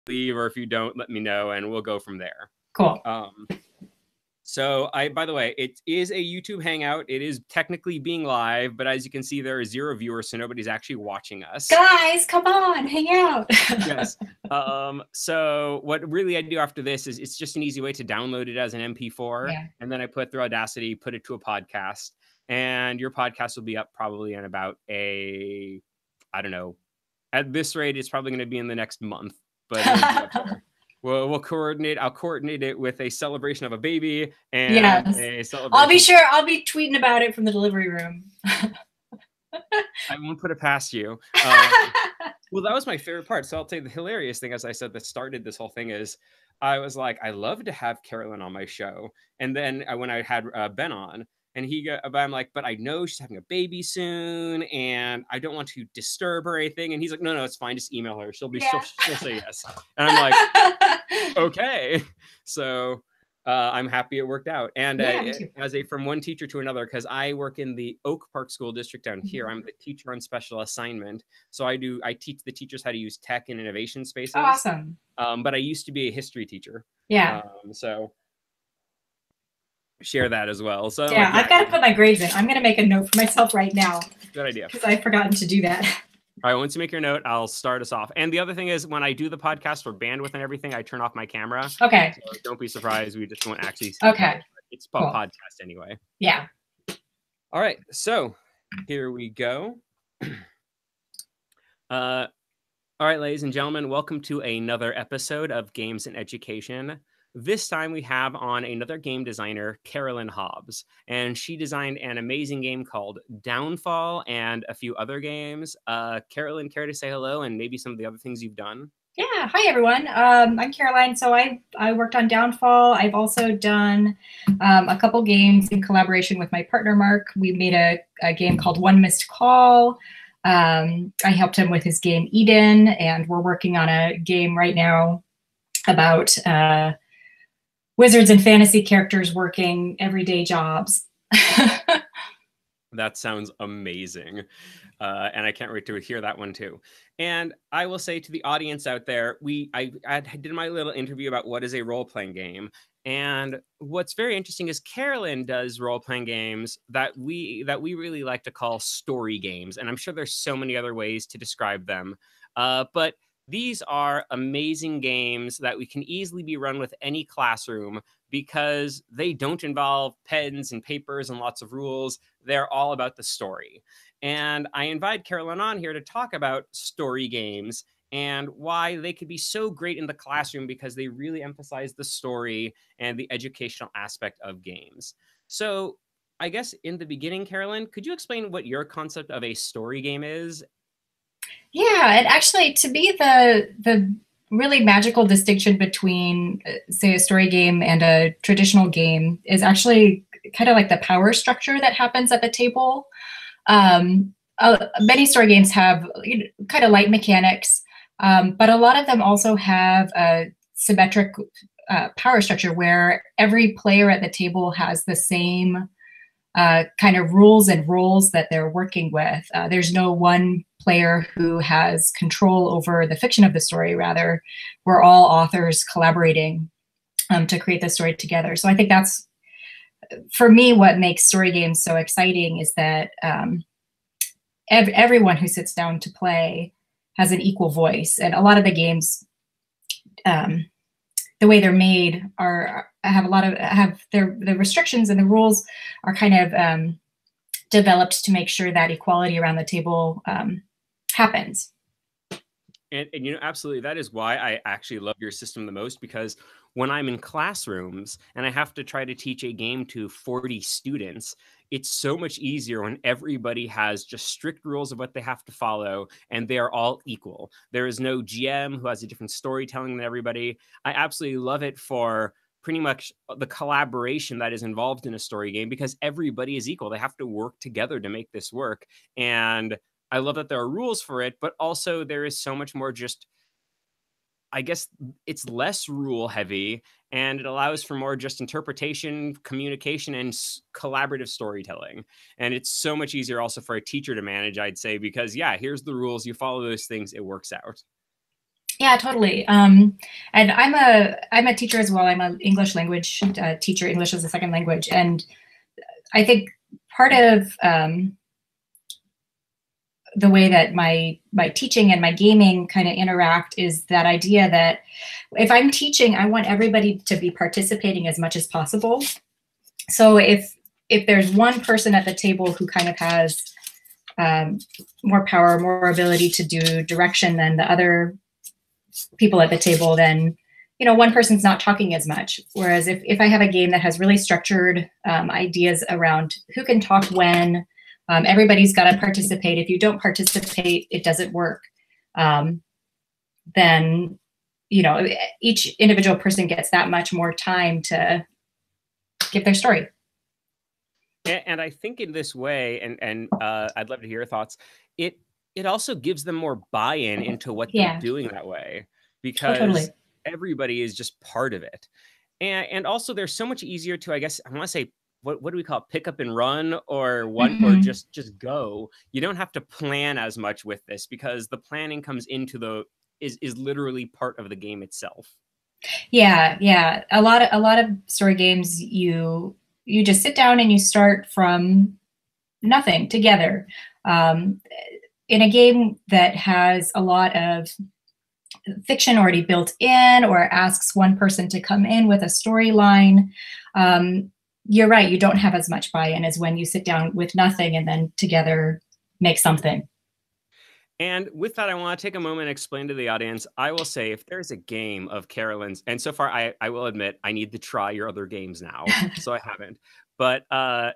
leave, or if you don't, let me know, and we'll go from there. Cool. So by the way, it is a YouTube Hangout. It is technically being live, but as you can see, there are 0 viewers, so nobody's actually watching us. Guys, come on, hang out. Yes. So what really I do after this is it's just an easy way to download it as an MP4. Yeah. And then I put through Audacity, put it to a podcast. And your podcast will be up probably in about I don't know. At this rate, it's probably going to be in the next month. But it'll be up there. We'll coordinate. I'll coordinate it with a celebration of a baby and a celebration. I'll be sure. I'll be tweeting about it from the delivery room. I won't put it past you. Well, that was my favorite part. So I'll tell you the hilarious thing, as I said, that started this whole thing is I was like, I love to have Caroline on my show. And then when I had Ben on, and I'm like, but I know she's having a baby soon, and I don't want to disturb her or anything. And he's like, no, it's fine. Just email her. She'll say yes. And I'm like, okay. So I'm happy it worked out. And from one teacher to another, because I work in the Oak Park School District down here. I'm the teacher on special assignment. So I teach the teachers how to use tech and innovation spaces. Awesome. But I used to be a history teacher. Yeah. So share that as well. So yeah, I've got to put my grades in. I'm going to make a note for myself right now. Good idea. Because I've forgotten to do that. All right, once you make your note, I'll start us off. And the other thing is, when I do the podcast for bandwidth and everything, I turn off my camera. Okay. So don't be surprised. We just won't actually see it. It's a podcast anyway. Yeah. All right, so here we go. All right, ladies and gentlemen, welcome to another episode of Games and Education. This time we have on another game designer, Caroline Hobbs, and she designed an amazing game called Downfall and a few other games. Caroline, care to say hello and maybe some of the other things you've done? Yeah, hi everyone. I'm Caroline. So I worked on Downfall. I've also done a couple games in collaboration with my partner, Mark. We made a game called One Missed Call. I helped him with his game Eden, and we're working on a game right now about wizards and fantasy characters working everyday jobs. That sounds amazing. And I can't wait to hear that one too. And I will say to the audience out there, I did my little interview about what is a role-playing game. And what's very interesting is Caroline does role-playing games that we really like to call story games. And I'm sure there's so many other ways to describe them. But these are amazing games that we can easily be run with any classroom because they don't involve pens and papers and lots of rules. They're all about the story. And I invite Caroline on here to talk about story games and why they could be so great in the classroom because they really emphasize the story and the educational aspect of games. So I guess in the beginning, Caroline, could you explain what your concept of a story game is? Yeah, and actually to me, the really magical distinction between, say, a story game and a traditional game is actually kind of like the power structure that happens at the table. Many story games have kind of light mechanics, but a lot of them also have a symmetric power structure where every player at the table has the same kind of rules and roles that they're working with. There's no one player who has control over the fiction of the story. Rather, we're all authors collaborating to create the story together. So I think that's, for me, what makes story games so exciting is that everyone who sits down to play has an equal voice. And a lot of the games, the way they're made the restrictions and the rules are kind of developed to make sure that equality around the table happens. And absolutely, that is why I actually love your system the most, because when I'm in classrooms and I have to try to teach a game to 40 students, it's so much easier when everybody has just strict rules of what they have to follow and they are all equal. There is no GM who has a different storytelling than everybody. I absolutely love it for pretty much the collaboration that is involved in a story game because everybody is equal. They have to work together to make this work. And I love that there are rules for it, but also there is so much more just, I guess it's less rule heavy and it allows for more just interpretation, communication, and collaborative storytelling. And it's so much easier also for a teacher to manage, I'd say, because yeah, here's the rules, you follow those things, it works out. Yeah, totally. And I'm a teacher as well. I'm an English language teacher, English as a second language, and I think part of the way that my teaching and my gaming kind of interact is that idea that if I'm teaching, I want everybody to be participating as much as possible. So if there's one person at the table who kind of has more power, more ability to do direction than the other people at the table, then one person's not talking as much. Whereas if I have a game that has really structured ideas around who can talk when, everybody's got to participate. If you don't participate, it doesn't work. Then each individual person gets that much more time to give their story. And I think in this way, and I'd love to hear your thoughts, it also gives them more buy-in into what they're doing that way, because totally. everybody is just part of it. And also they're so much easier to, I guess, I want to say, what do we call it? Pick up and run, or or just go. You don't have to plan as much with this, because the planning comes into is literally part of the game itself. Yeah. A lot of story games, you just sit down and you start from nothing together. In a game that has a lot of fiction already built in, or asks one person to come in with a storyline, you're right, you don't have as much buy-in as when you sit down with nothing and then together make something. And with that, I want to take a moment and explain to the audience. I will say, if there's a game of Caroline's, and so far I will admit I need to try your other games now, so I haven't. But I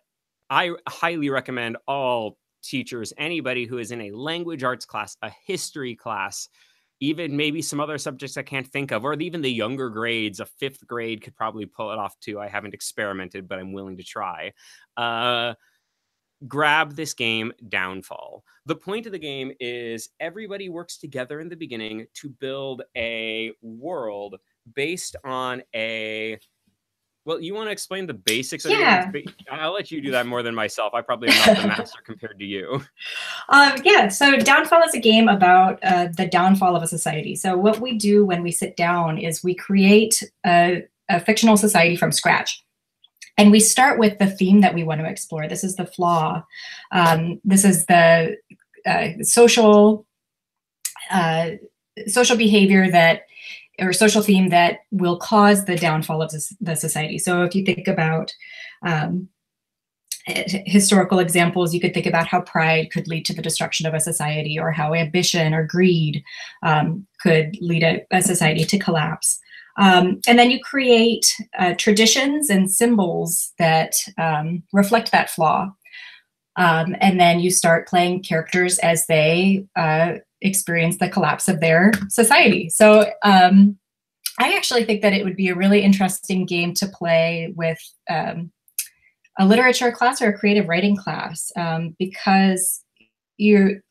highly recommend all teachers, anybody who is in a language arts class, a history class, even maybe some other subjects I can't think of, or even the younger grades, a 5th grade could probably pull it off too. I haven't experimented, but I'm willing to try. Grab this game, Downfall. The point of the game is everybody works together in the beginning to build a world based on a... Well, you want to explain the basics of the game? I'll let you do that more than myself. I probably am not the master compared to you. Yeah, so Downfall is a game about the downfall of a society. So what we do when we sit down is we create a fictional society from scratch. And we start with the theme that we want to explore. This is the flaw. This is the social behavior that, or social theme that will cause the downfall of the society. So if you think about historical examples, you could think about how pride could lead to the destruction of a society, or how ambition or greed could lead a society to collapse. And then you create traditions and symbols that reflect that flaw. And then you start playing characters as they experience the collapse of their society. So I actually think that it would be a really interesting game to play with a literature class or a creative writing class, because the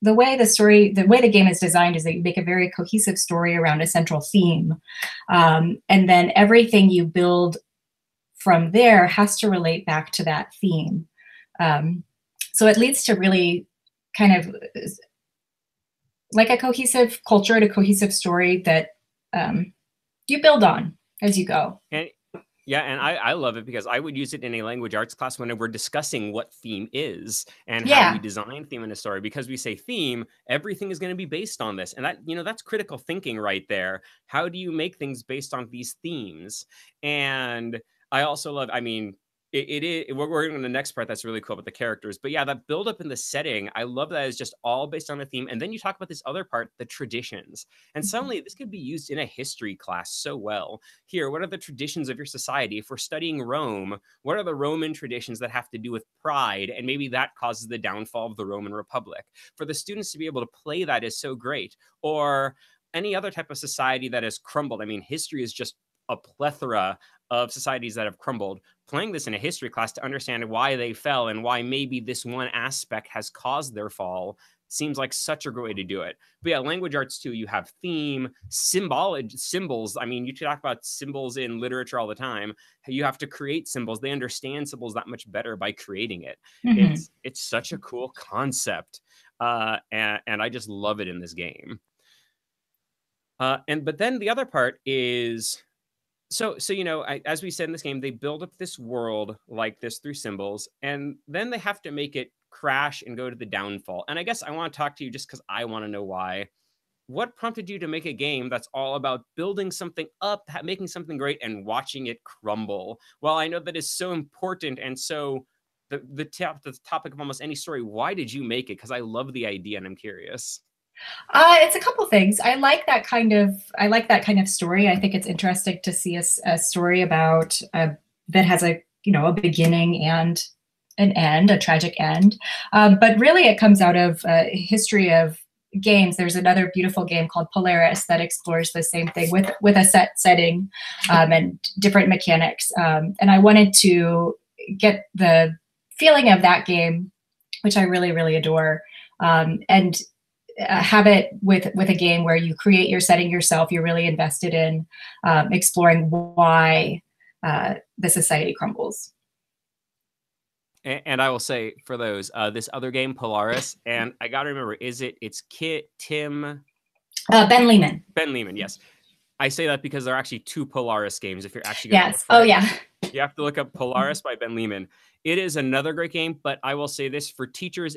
way the game is designed is that you make a very cohesive story around a central theme, and then everything you build from there has to relate back to that theme. So it leads to really kind of like a cohesive culture and a cohesive story that you build on as you go. And I love it, because I would use it in a language arts class when we're discussing what theme is and how we design theme in a story. Because we say theme, everything is going to be based on this. And that, that's critical thinking right there. How do you make things based on these themes? And I also love, we're going to the next part that's really cool about the characters. But yeah, that build up in the setting, I love that it's just all based on a theme. And then you talk about this other part, the traditions. And suddenly this could be used in a history class so well. Here, what are the traditions of your society? If we're studying Rome, what are the Roman traditions that have to do with pride? And maybe that causes the downfall of the Roman Republic. For the students to be able to play that is so great. Or any other type of society that has crumbled. I mean, history is just a plethora of societies that have crumbled. Playing this in a history class to understand why they fell and why maybe this one aspect has caused their fall seems like such a great way to do it. But yeah, language arts too, you have theme, symbols. I mean, you talk about symbols in literature all the time. You have to create symbols. They understand symbols that much better by creating it. It's such a cool concept. And I just love it in this game. But then the other part is, so as we said in this game, they build up this world like this through symbols, and then they have to make it crash and go to the downfall. And I guess I want to talk to you just because I want to know why. What prompted you to make a game that's all about building something up, making something great, and watching it crumble? Well, I know that is so important and so the topic of almost any story. Why did you make it? Because I love the idea and I'm curious. It's a couple things. I like that kind of story. I think it's interesting to see a story about that has a beginning and an end, a tragic end. But really, it comes out of a history of games. There's another beautiful game called Polaris that explores the same thing with a set setting and different mechanics. And I wanted to get the feeling of that game, which I really, really adore, and have it with a game where you create your setting yourself. You're really invested in exploring why the society crumbles. And I will say for those, this other game, Polaris, and I got to remember, it's Tim? Ben Lehman. Ben Lehman, yes. I say that because there are actually 2 Polaris games. If you're actually going to look for it, you have to look up Polaris by Ben Lehman. It is another great game, but I will say this for teachers,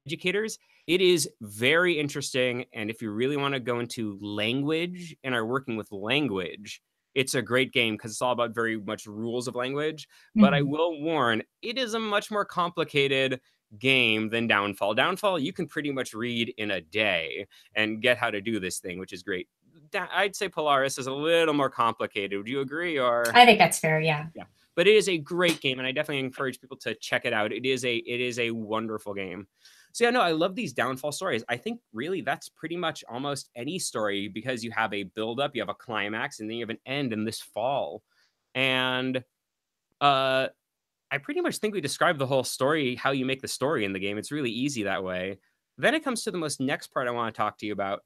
educators, it is very interesting. And if you really want to go into language and are working with language, it's a great game because it's all about very much rules of language. But I will warn, it is a much more complicated game than Downfall. Downfall, you can pretty much read in a day and get how to do this thing, which is great. I'd say Polaris is a little more complicated. Would you agree? Or I think that's fair. Yeah. But it is a great game, and I definitely encourage people to check it out. It is a wonderful game. So yeah, no, I love these Downfall stories. I think really that's pretty much almost any story, because you have a build-up, you have a climax, and then you have an end in this fall. And I pretty much think we described the whole story, how you make the story in the game. It's really easy that way. Then it comes to the most next part I want to talk to you about.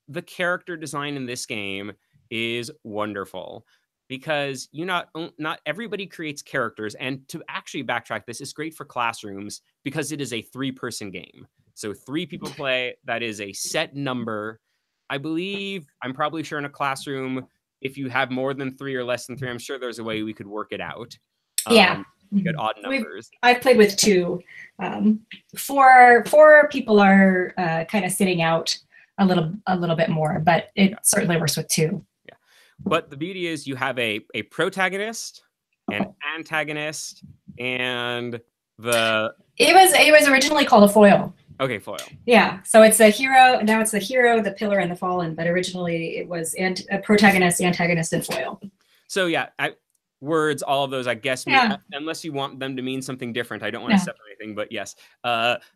The character design in this game is wonderful, because not everybody creates characters. And to actually backtrack, this is great for classrooms because it is a 3-person game. So 3 people play. That is a set number. I'm probably sure in a classroom, if you have more than 3 or less than 3, I'm sure there's a way we could work it out. Yeah. Get odd numbers. I've played with 2. 4 people are kind of sitting out a little bit more, but it certainly works with 2. Yeah. But the beauty is you have a protagonist, an antagonist, and it was originally called a foil. Okay, foil. Yeah, so it's a hero. Now it's the hero, the pillar, and the fallen. But originally it was a protagonist, antagonist, and foil. So yeah, words, all of those, I guess, unless you want them to mean something different. I don't want to separate anything, but yes.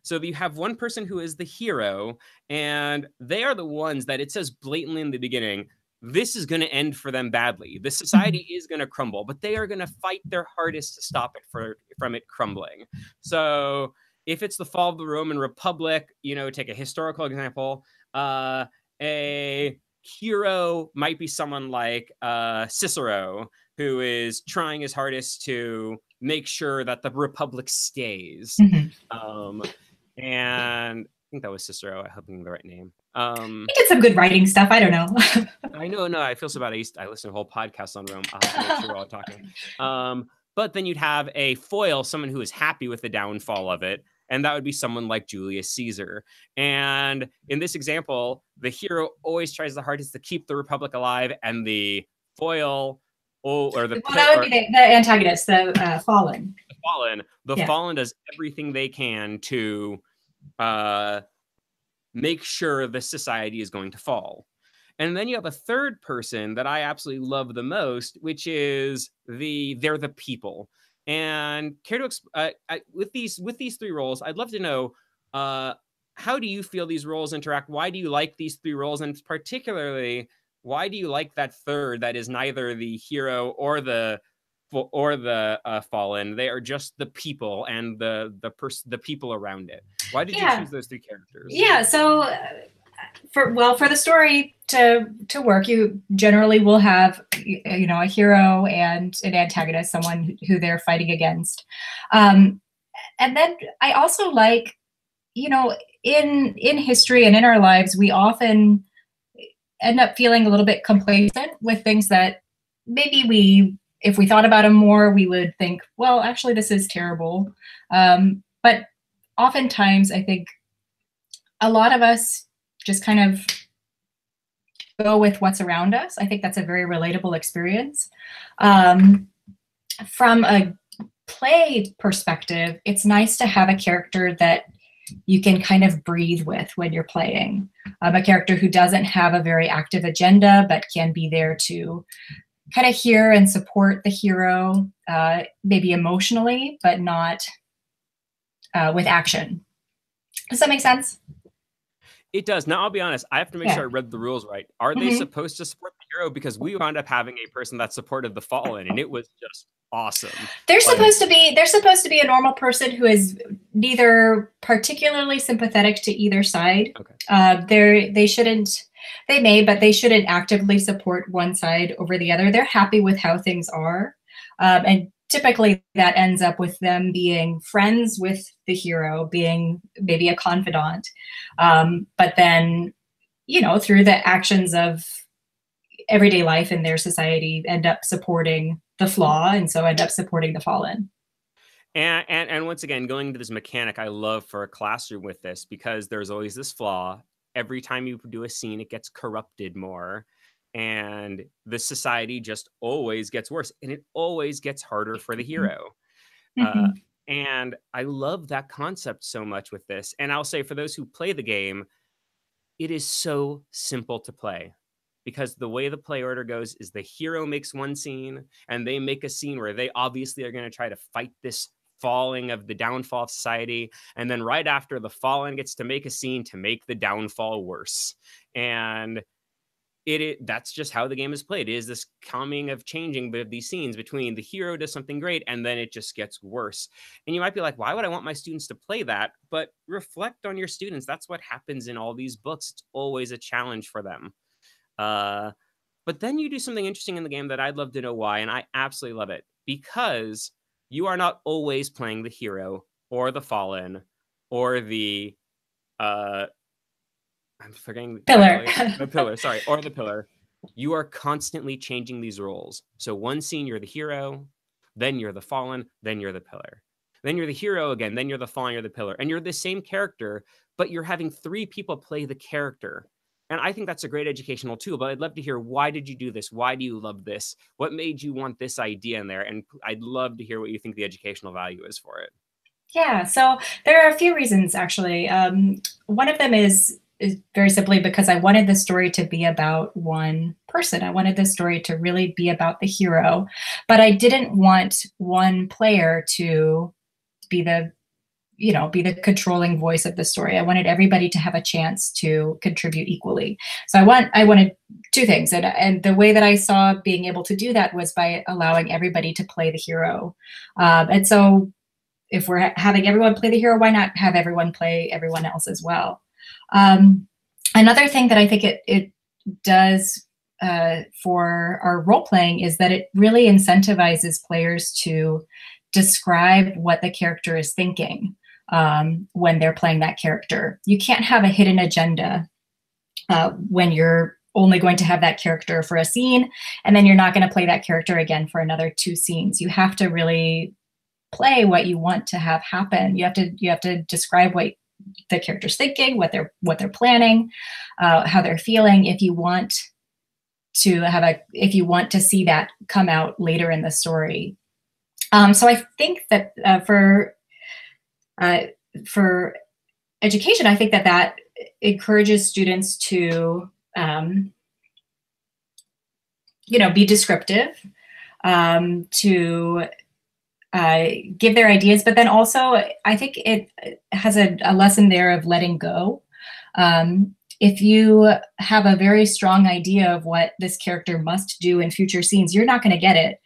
So you have one person who is the hero, and they are the ones that it says blatantly in the beginning, this is going to end for them badly. The society is going to crumble, but they are going to fight their hardest to stop it from it crumbling. So if it's the fall of the Roman Republic, take a historical example, a hero might be someone like Cicero, who is trying his hardest to make sure that the Republic stays. And I think that was Cicero. I hope I'm getting the right name. He did some good writing stuff. I don't know. I know. No, I feel so bad. I listen to a whole podcast on Rome. I'll have to make sure we're all talking. But then you'd have a foil, someone who is happy with the downfall of it. And that would be someone like Julius Caesar. And in this example, the hero always tries the hardest to keep the Republic alive, and the foil that would be the antagonist, the fallen. The fallen does everything they can to make sure the society is going to fall. And then you have a third person that I absolutely love the most, which is they're the people. And care to with these 3 roles, I'd love to know how do you feel these roles interact? Why do you like these 3 roles, and particularly why do you like that third that is neither the hero or the fallen? They are just the people and the people around it. Why did you choose those 3 characters? Yeah, so for the story to work, you generally will have a hero and an antagonist, someone who they're fighting against, and then I also like in history and in our lives, we often end up feeling a little bit complacent with things that maybe if we thought about them more, we would think, well, actually, this is terrible. But oftentimes, I think a lot of us just kind of go with what's around us. I think that's a very relatable experience. From a play perspective, it's nice to have a character that you can kind of breathe with when you're playing. A character who doesn't have a very active agenda, but can be there to kind of hear and support the hero, maybe emotionally, but not with action. Does that make sense? It does. Now, I'll be honest, I have to make sure I read the rules right. Are they supposed to support the hero? Because we wound up having a person that supported the Fallen, and it was just awesome. They're supposed to be a normal person who is neither particularly sympathetic to either side. Okay. They may, but they shouldn't actively support one side over the other. They're happy with how things are. And typically that ends up with them being friends with the hero, being maybe a confidant. But then, you know, through the actions of everyday life in their society, end up supporting the flaw, and so end up supporting the fallen. And once again, going into this mechanic I love for a classroom with this, because there's always this flaw. Every time you do a scene, it gets corrupted more. And the society just always gets worse. And it always gets harder for the hero. And I love that concept so much with this. And I'll say, for those who play the game, it is so simple to play. Because the way the play order goes is the hero makes one scene, and they make a scene where they obviously are going to try to fight this falling of the downfall of society. And then right after, the fallen gets to make a scene to make the downfall worse. And that's just how the game is played. It is this coming of changing of these scenes between the hero does something great and then it just gets worse. And you might be like, why would I want my students to play that? But reflect on your students. That's what happens in all these books. It's always a challenge for them. But then you do something interesting in the game that I'd love to know why, and I absolutely love it. Because you are not always playing the hero or the fallen or the I'm forgetting pillar. The pillar, sorry, or the pillar. You are constantly changing these roles. So one scene you're the hero, then you're the fallen, then you're the pillar. Then you're the hero again, then you're the fallen, you're the pillar. And you're the same character, but you're having 3 people play the character. And I think that's a great educational tool, but I'd love to hear, why did you do this? Why do you love this? What made you want this idea in there? And I'd love to hear what you think the educational value is for it. Yeah, so there are a few reasons, actually. One of them is very simply because I wanted the story to be about one person. I wanted the story to really be about the hero, but I didn't want one player to be the controlling voice of the story. I wanted everybody to have a chance to contribute equally. So I wanted 2 things. And the way that I saw being able to do that was by allowing everybody to play the hero. And so if we're having everyone play the hero, why not have everyone play everyone else as well? Another thing that I think it does for our role playing is that it really incentivizes players to describe what the character is thinking when they're playing that character. You can't have a hidden agenda when you're only going to have that character for a scene, and then you're not going to play that character again for another 2 scenes. You have to really play what you want to have happen. You have to describe what the character's thinking, what they're planning, how they're feeling. If you want to see that come out later in the story. So I think that for education, I think that encourages students to be descriptive, to give their ideas, but then also I think it has a lesson there of letting go. If you have a very strong idea of what this character must do in future scenes, you're not going to get it.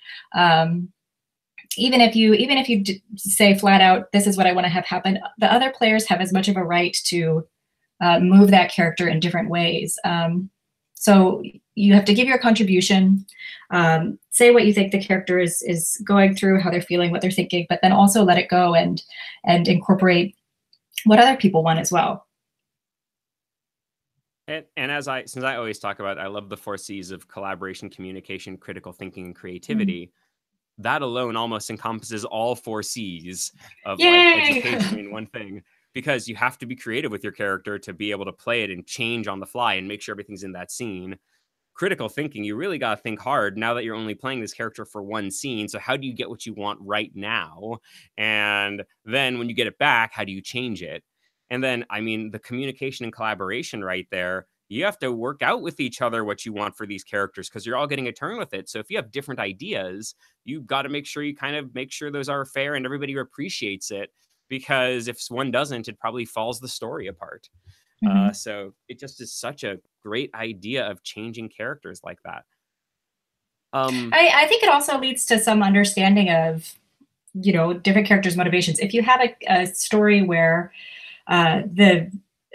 Even if you say flat out, this is what I want to have happen, the other players have as much of a right to move that character in different ways. So you have to give your contribution, say what you think the character is going through, how they're feeling, what they're thinking, but then also let it go and incorporate what other people want as well. And since I always talk about, I love the 4 C's of collaboration, communication, critical thinking, and Mm. creativity. That alone almost encompasses all 4 C's of like Yay! education in one thing, because you have to be creative with your character to be able to play it and change on the fly and make sure everything's in that scene. Critical thinking, you really got to think hard now that you're only playing this character for one scene. So how do you get what you want right now? And then when you get it back, how do you change it? And then, I mean, the communication and collaboration right there, you have to work out with each other what you want for these characters, because you're all getting a turn with it. So if you have different ideas, you've got to make sure you kind of make sure those are fair and everybody appreciates it, because if one doesn't, it probably falls the story apart. Mhm. So it just is such a great idea of changing characters like that. I think it also leads to some understanding of, different characters' motivations. If you have a story where the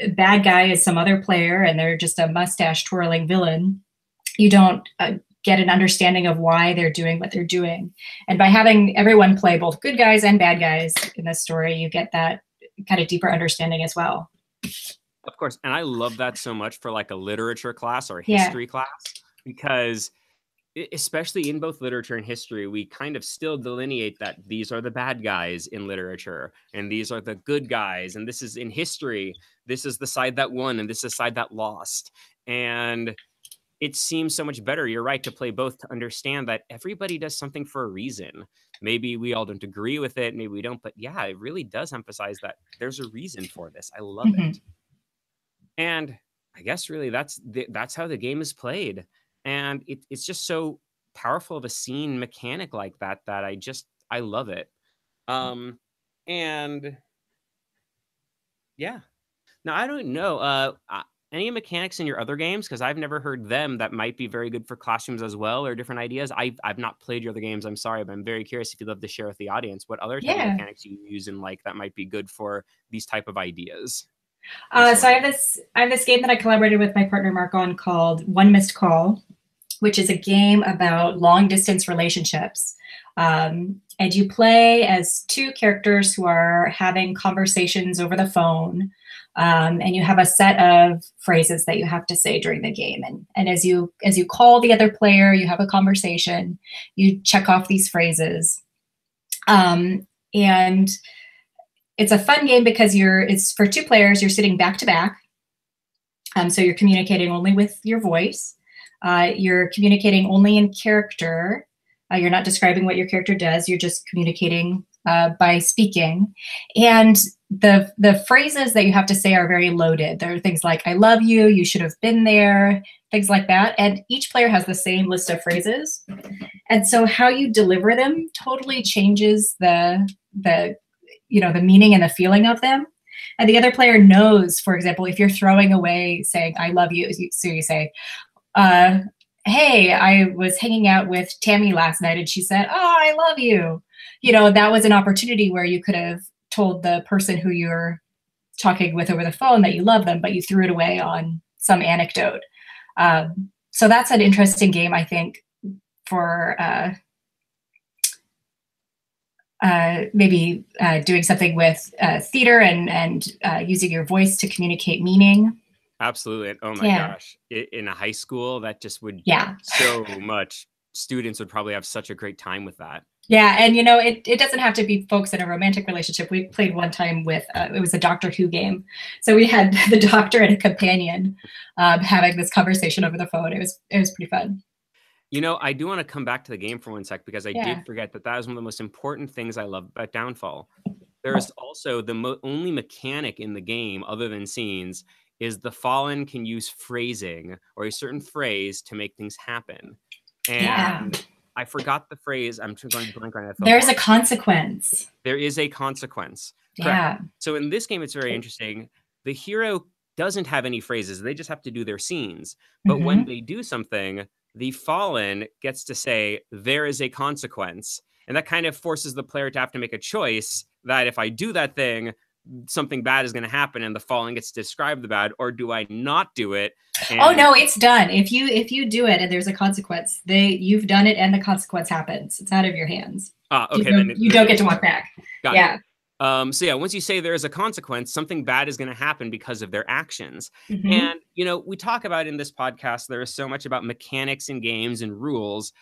bad guy is some other player and they're just a mustache twirling villain, you don't get an understanding of why they're doing what they're doing. And by having everyone play both good guys and bad guys in this story, you get that kind of deeper understanding as well. Of course. And I love that so much for like a literature class or a Yeah. history class, because especially in both literature and history, we kind of still delineate that these are the bad guys in literature and these are the good guys. And this is in history, this is the side that won and this is the side that lost. And it seems so much better, you're right, to play both, to understand that everybody does something for a reason. Maybe we all don't agree with it, maybe we don't, but yeah, it really does emphasize that there's a reason for this. I love Mm-hmm. it. And I guess really that's how the game is played. And it's just so powerful of a scene mechanic like that I love it. And yeah. Now I don't know any mechanics in your other games, because I've never heard them that might be very good for classrooms as well, or different ideas. I've not played your other games, I'm sorry, but I'm very curious if you'd love to share with the audience what other type of Yeah. mechanics you use and like that might be good for these type of ideas. So I have this game that I collaborated with my partner Mark on called One Missed Call, which is a game about long distance relationships. And you play as two characters who are having conversations over the phone. And you have a set of phrases that you have to say during the game. And as you call the other player, you have a conversation, you check off these phrases. And it's a fun game because it's for two players, you're sitting back to back. So you're communicating only with your voice. You're communicating only in character. You're not describing what your character does. You're just communicating by speaking. And the phrases that you have to say are very loaded. There are things like, I love you, you should have been there, things like that. And each player has the same list of phrases. And so how you deliver them totally changes the meaning and the feeling of them. And the other player knows, for example, if you're throwing away saying, I love you, so you say, hey, I was hanging out with Tammy last night and she said, oh, I love you. That was an opportunity where you could have told the person who you're talking with over the phone that you love them, but you threw it away on some anecdote. So that's an interesting game, I think, for maybe doing something with theater and using your voice to communicate meaning. Absolutely. Oh my gosh. In a high school, that just would so much. Students would probably have such a great time with that. Yeah. And, it doesn't have to be folks in a romantic relationship. We played one time with, it was a Doctor Who game. So we had the doctor and a companion having this conversation over the phone. It was pretty fun. I do want to come back to the game for one sec, because I did forget that is one of the most important things I love about Downfall. There's also the only mechanic in the game, other than scenes, is the Fallen can use phrasing or a certain phrase to make things happen. And I forgot the phrase. I'm going blank right now. There's a consequence. There is a consequence. Yeah. Correct. So in this game, it's very interesting. The hero doesn't have any phrases. They just have to do their scenes. But when they do something, the Fallen gets to say, there is a consequence. And that kind of forces the player to have to make a choice that if I do that thing, something bad is going to happen and the Fallen gets to describe the bad, or do I not do it? Oh no, it's done. If you do it and there's a consequence, you've done it and the consequence happens. It's out of your hands. Okay. You don't get to walk back. Got it. So yeah, once you say there is a consequence, something bad is going to happen because of their actions. Hmm. And, we talk about in this podcast, there is so much about mechanics in games and rules.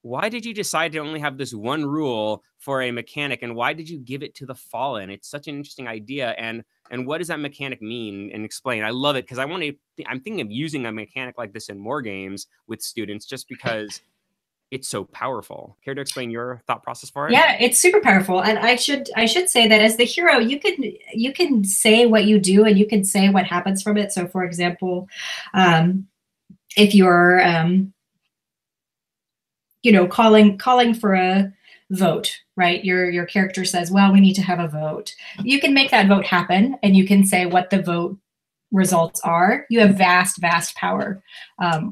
Why did you decide to only have this one rule for a mechanic, and why did you give it to the Fallen? It's such an interesting idea. And what does that mechanic mean? And explain. I love it because I'm thinking of using a mechanic like this in more games with students just because it's so powerful. Care to explain your thought process for it? Yeah, it's super powerful. And I should say that as the hero, you can say what you do and you can say what happens from it. So for example, if you're calling for a vote, right? Your character says, well, we need to have a vote. You can make that vote happen and you can say what the vote results are. You have vast power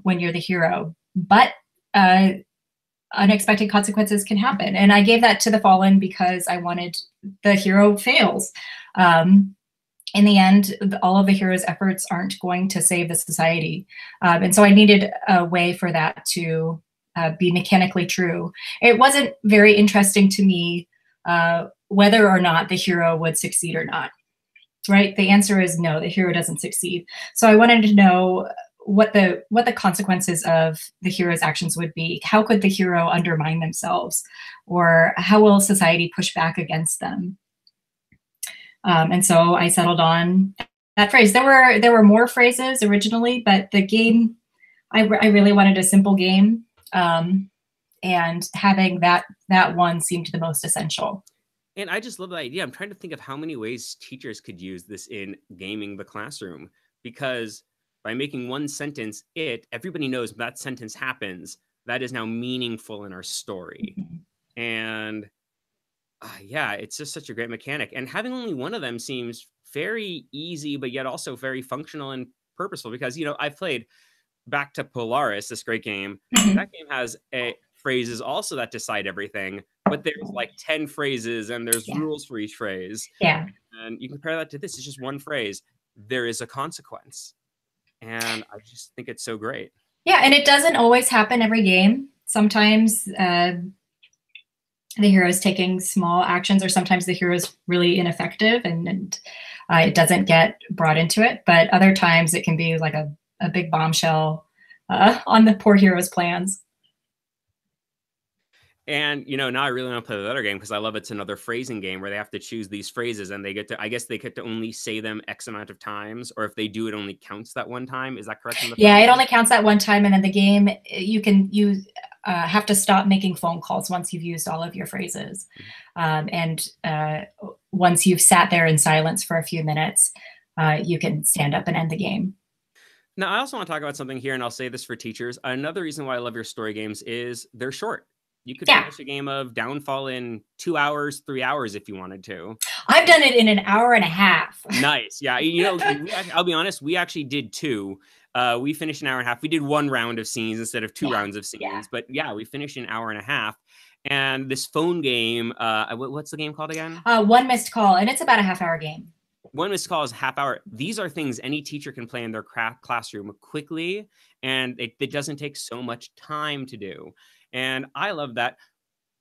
when you're the hero. But unexpected consequences can happen. And I gave that to the Fallen because I wanted the hero fails. In the end, all of the hero's efforts aren't going to save the society. And so I needed a way for that to be mechanically true. It wasn't very interesting to me whether or not the hero would succeed or not, right? The answer is no, the hero doesn't succeed. So I wanted to know what the consequences of the hero's actions would be. How could the hero undermine themselves, or how will society push back against them? And so I settled on that phrase. There were more phrases originally, but the game, I really wanted a simple game, and having that one seemed the most essential. And I just love the idea. I'm trying to think of how many ways teachers could use this in gaming the classroom, because by making one sentence everybody knows that sentence happens, that is now meaningful in our story. And yeah, it's just such a great mechanic. And having only one of them seems very easy, but yet also very functional and purposeful, because, I've played back to Polaris, this great game. That game has phrases also that decide everything, but there's like 10 phrases and there's rules for each phrase. Yeah. And you compare that to this, it's just one phrase. There is a consequence. And I just think it's so great. Yeah, and it doesn't always happen every game. Sometimes the hero is taking small actions, or sometimes the hero is really ineffective and it doesn't get brought into it. But other times it can be like a big bombshell on the poor hero's plans. And, now I really want to play the other game because I love it's another phrasing game where they have to choose these phrases and I guess they get to only say them X amount of times, or if they do, it only counts that one time. Is that correct? Yeah, it only counts that one time. And then the game, you have to stop making phone calls once you've used all of your phrases. And once you've sat there in silence for a few minutes, you can stand up and end the game. Now, I also want to talk about something here, and I'll say this for teachers. Another reason why I love your story games is they're short. You could finish a game of Downfall in 2 hours, 3 hours if you wanted to. I've done it in an hour and a half. Nice. Yeah. I'll be honest, we actually did 2. We finished an hour and a half. We did 1 round of scenes instead of 2 rounds of scenes. Yeah. But yeah, we finished an hour and a half. And this phone game, what's the game called again? One Missed Call, and it's about a half-hour game. One Missed Call is half hour. These are things any teacher can play in their classroom quickly, and it doesn't take so much time to do. And I love that.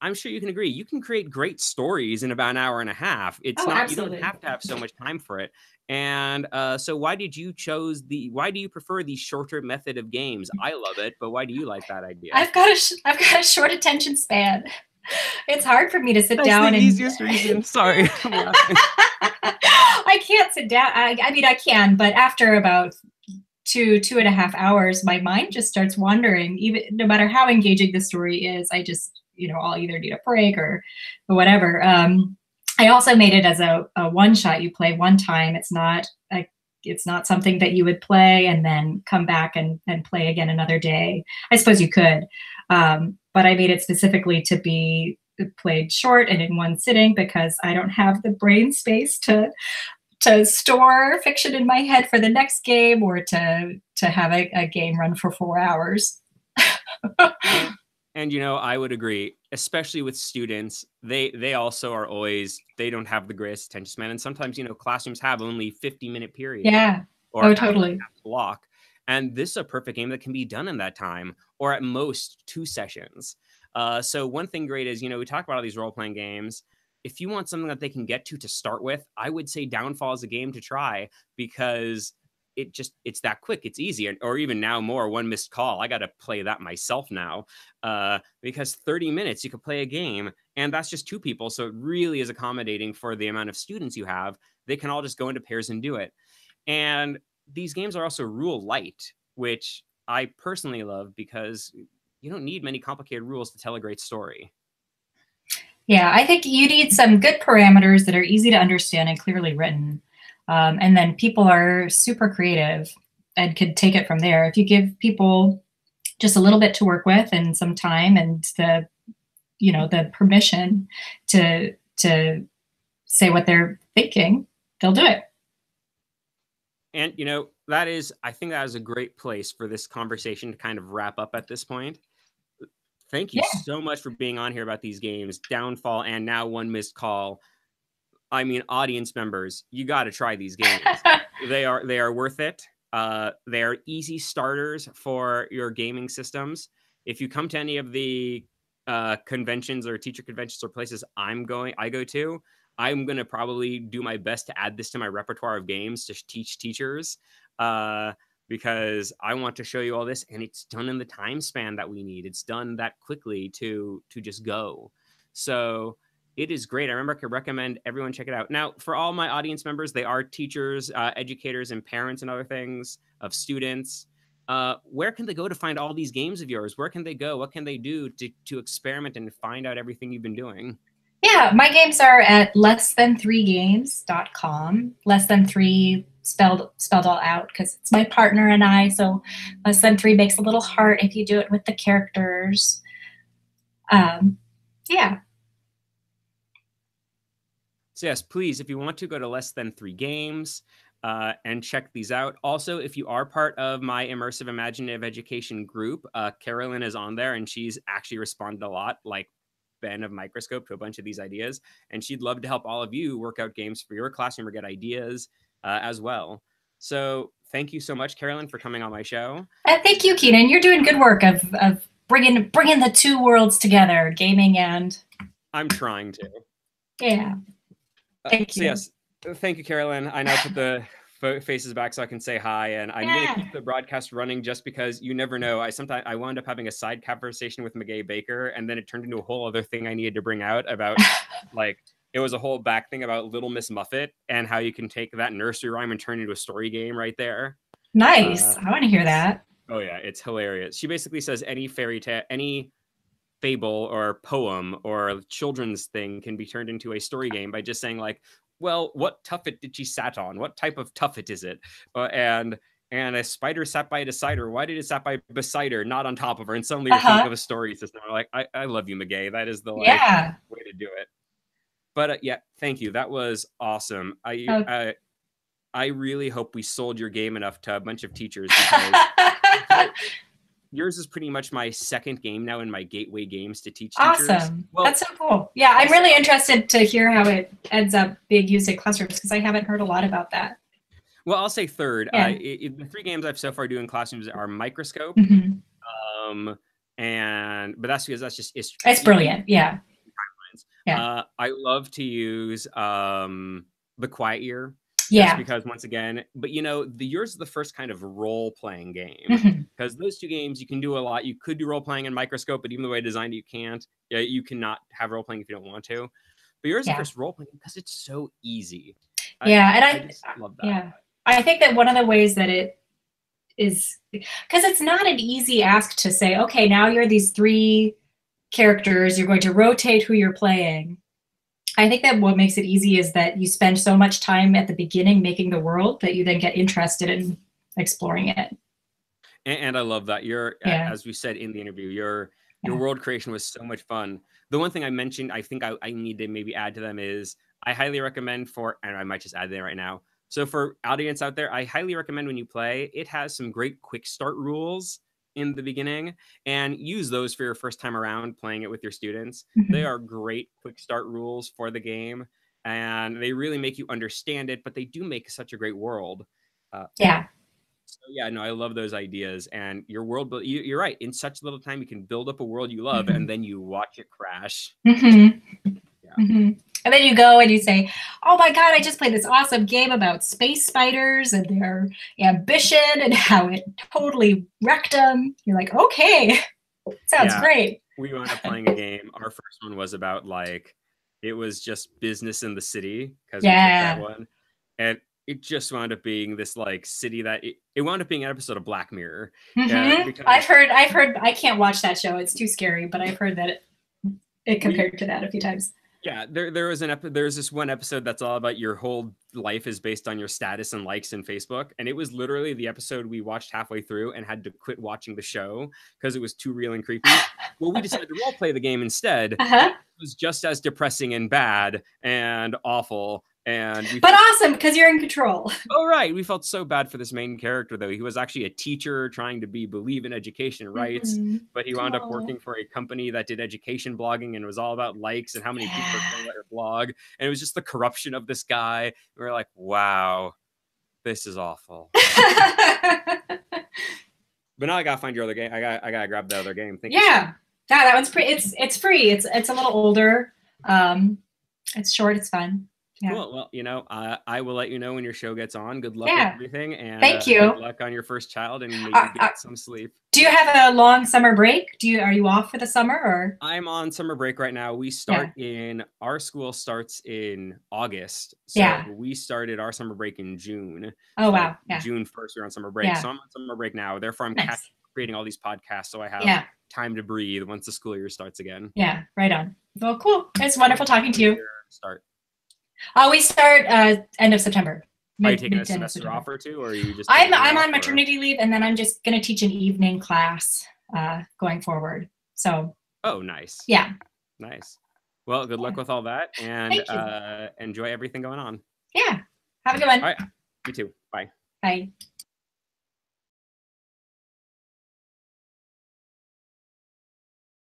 I'm sure you can agree. You can create great stories in about an hour and a half. Absolutely. You don't have to have so much time for it. And so why do you prefer the shorter method of games? I love it, but why do you like that idea? I've got a short attention span. It's hard for me to sit down. That's the easiest reason. Sorry. I can't sit down. I mean, I can, but after about 2.5 hours, my mind just starts wandering. Even no matter how engaging the story is, I just, I'll either need a break or whatever. I also made it as a one shot. You play one time. It's not something that you would play and then come back and play again another day. I suppose you could, but I made it specifically to be played short and in one sitting because I don't have the brain space to store fiction in my head for the next game, or to have a game run for 4 hours. And I would agree, especially with students. They also are always, they don't have the greatest attention span, and sometimes classrooms have only 50-minute periods. Yeah. Or totally. Block. And this is a perfect game that can be done in that time, or at most 2 sessions. So one thing great is, we talk about all these role-playing games. if you want something that they can get to start with, I would say Downfall is a game to try, because it's that quick, it's easy. Or even now more, One Missed Call, I got to play that myself now, because 30 minutes you could play a game, and that's just 2 people, so it really is accommodating for the amount of students you have. They can all just go into pairs and do it. And these games are also rule light, which I personally love, because you don't need many complicated rules to tell a great story. Yeah, I think you need some good parameters that are easy to understand and clearly written. And then people are super creative and could take it from there. If you give people just a little bit to work with and some time and the permission to say what they're thinking, they'll do it. And I think that is a great place for this conversation to kind of wrap up at this point. Thank you so much for being on here about these games, Downfall and now One Missed Call. I mean, audience members, you got to try these games. They are worth it. They are easy starters for your gaming systems. If you come to any of the conventions or teacher conventions or places I go to, I'm going to probably do my best to add this to my repertoire of games to teach teachers, because I want to show you all this, and it's done in the time span that we need. It's done that quickly to just go. So it is great. I could recommend everyone check it out. Now, for all my audience members, they are teachers, educators, and parents and other things of students. Where can they go to find all these games of yours? Where can they go? What can they do to experiment and find out everything you've been doing? Yeah, my games are at lessthan3games.com. Less than 3 spelled all out, because it's my partner and I. So less than 3 makes a little heart if you do it with the characters. Yeah. So yes, please, if you want to, go to Less Than 3 Games and check these out. Also, if you are part of my Immersive Imaginative Education group, Caroline is on there, and she's actually responded a lot, like Ben of Microscope, to a bunch of these ideas. And she'd love to help all of you work out games for your classroom or get ideas as well. So thank you so much, Caroline, for coming on my show. Thank you, Keenan. You're doing good work of bringing the 2 worlds together, gaming and... I'm trying to. Yeah. Thank you. So yes, thank you, Caroline. I now put the faces back so I can say hi, and I'm going to keep the broadcast running just because you never know. I wound up having a side conversation with McGay Baker, and then it turned into a whole other thing I needed to bring out about like, it was a whole back thing about Little Miss Muffet and how you can take that nursery rhyme and turn it into a story game right there. Nice. I want to hear that. Oh yeah, it's hilarious. She basically says any fairy tale, any fable or poem or children's thing can be turned into a story game by just saying, like, well, what tuffet did she sat on? What type of tuffet is it? And a spider sat by a decider. Why did it sat by beside her, not on top of her? And suddenly you think of a story system. Like, I love you, McGay. That is the way to do it. But yeah, thank you. That was awesome. I really hope we sold your game enough to a bunch of teachers, because yours is pretty much my second game now in my gateway games to teach teachers. Awesome. Well, that's so cool. Yeah, I'm really interested to hear how it ends up being used in classrooms, because I haven't heard a lot about that. Well, I'll say third. Yeah. The 3 games I've so far do in classrooms are Microscope, but that's because that's just it's brilliant. Yeah. Yeah. I love to use The Quiet Year. Yeah. Because once again, but yours is the first kind of role-playing game, because those 2 games you can do a lot. You could do role-playing in Microscope, but even the way I designed it, you can't. You cannot have role-playing if you don't want to. But yours is the first role-playing because it's so easy. I just love that. Yeah, I think that one of the ways that it is, because it's not an easy ask to say, okay, now you're these 3 characters, you're going to rotate who you're playing. I think that what makes it easy is that you spend so much time at the beginning making the world that you then get interested in exploring it. And I love that. As we said in the interview, your world creation was so much fun. The one thing I mentioned, I think I need to maybe add to them is I highly recommend and I might just add that right now. So for audience out there, I highly recommend when you play, it has some great quick start rules in the beginning, and use those for your first time around playing it with your students. They are great quick start rules for the game, and they really make you understand it, but they do make such a great world. So yeah, no, I love those ideas. And your world, you're right. In such little time, you can build up a world you love, and then you watch it crash. And then you go and you say, oh my God, I just played this awesome game about space spiders and their ambition and how it totally wrecked them. You're like, okay, sounds great. We wound up playing a game. Our first one was about it was just business in the city because we took that one. And it just wound up being this city that it wound up being an episode of Black Mirror. I've heard, I can't watch that show. It's too scary, but I've heard that it compared to that a few times. Yeah, there's this one episode that's all about your whole life is based on your status and likes in Facebook. And it was literally the episode we watched halfway through and had to quit watching the show because it was too real and creepy. Well, we decided to role play the game instead. It was just as depressing and bad and awful. But awesome, because you're in control. Oh, right. We felt so bad for this main character, though. He was actually a teacher trying to believe in education rights, but he wound up working for a company that did education blogging and it was all about likes and how many people are going to your blog. And it was just the corruption of this guy. We were like, wow, this is awful. But now I got to find your other game. I got to grab the other game. Yeah, that one's pretty. It's free. It's a little older. It's short. It's fun. Yeah. Cool. Well, I will let you know when your show gets on. Good luck with everything. And thank you. Good luck on your first child and maybe get some sleep. Do you have a long summer break? Are you off for the summer or? I'm on summer break right now. We start our school starts in August. So we started our summer break in June. Oh, wow. June 1st, we're on summer break. So I'm on summer break now. Therefore, I'm creating all these podcasts. So I have time to breathe once the school year starts again. Yeah, right on. Well, cool. It's wonderful talking to you. Start. We start end of September. Are you taking a semester off or two, or are you just? I'm on maternity leave, and then I'm just going to teach an evening class going forward. So. Oh, nice. Yeah. Nice. Well, good luck with all that, and enjoy everything going on. Yeah. Have a good one. All right. You too. Bye. Bye.